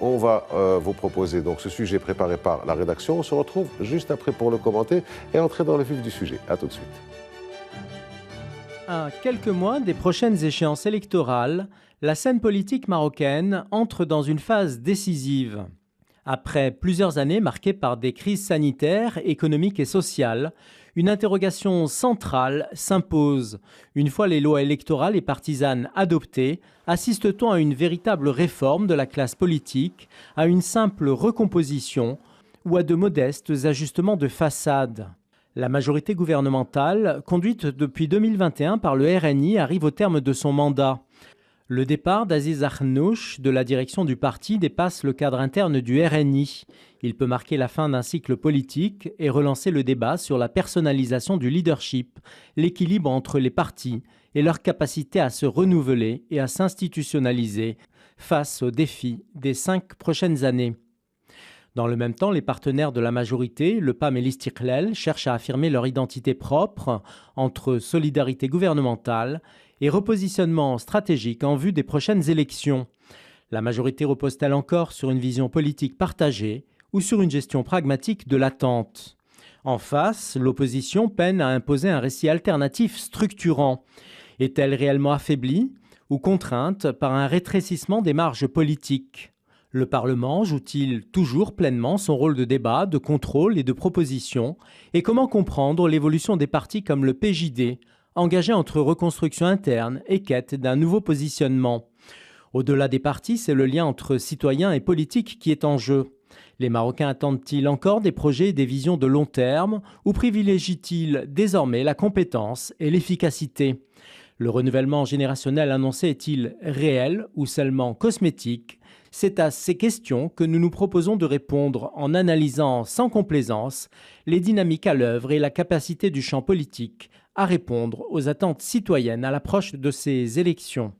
On va vous proposer donc ce sujet préparé par la rédaction. On se retrouve juste après pour le commenter et entrer dans le vif du sujet. A tout de suite. À quelques mois des prochaines échéances électorales, la scène politique marocaine entre dans une phase décisive. Après plusieurs années marquées par des crises sanitaires, économiques et sociales, une interrogation centrale s'impose. Une fois les lois électorales et partisanes adoptées, assiste-t-on à une véritable réforme de la classe politique, à une simple recomposition ou à de modestes ajustements de façade ? La majorité gouvernementale, conduite depuis 2021 par le RNI, arrive au terme de son mandat. Le départ d'Aziz Akhnouch de la direction du parti dépasse le cadre interne du RNI. Il peut marquer la fin d'un cycle politique et relancer le débat sur la personnalisation du leadership, l'équilibre entre les partis et leur capacité à se renouveler et à s'institutionnaliser face aux défis des 5 prochaines années. Dans le même temps, les partenaires de la majorité, le PAM et l'Istiqlal, cherchent à affirmer leur identité propre entre solidarité gouvernementale et repositionnement stratégique en vue des prochaines élections. La majorité repose-t-elle encore sur une vision politique partagée ou sur une gestion pragmatique de l'attente ? En face, l'opposition peine à imposer un récit alternatif structurant. Est-elle réellement affaiblie ou contrainte par un rétrécissement des marges politiques ? Le Parlement joue-t-il toujours pleinement son rôle de débat, de contrôle et de proposition ? Et comment comprendre l'évolution des partis comme le PJD, engagés entre reconstruction interne et quête d'un nouveau positionnement ? Au-delà des partis, c'est le lien entre citoyens et politiques qui est en jeu. Les Marocains attendent-ils encore des projets et des visions de long terme ou privilégient-ils désormais la compétence et l'efficacité ? Le renouvellement générationnel annoncé est-il réel ou seulement cosmétique ? C'est à ces questions que nous nous proposons de répondre en analysant sans complaisance les dynamiques à l'œuvre et la capacité du champ politique à répondre aux attentes citoyennes à l'approche de ces élections.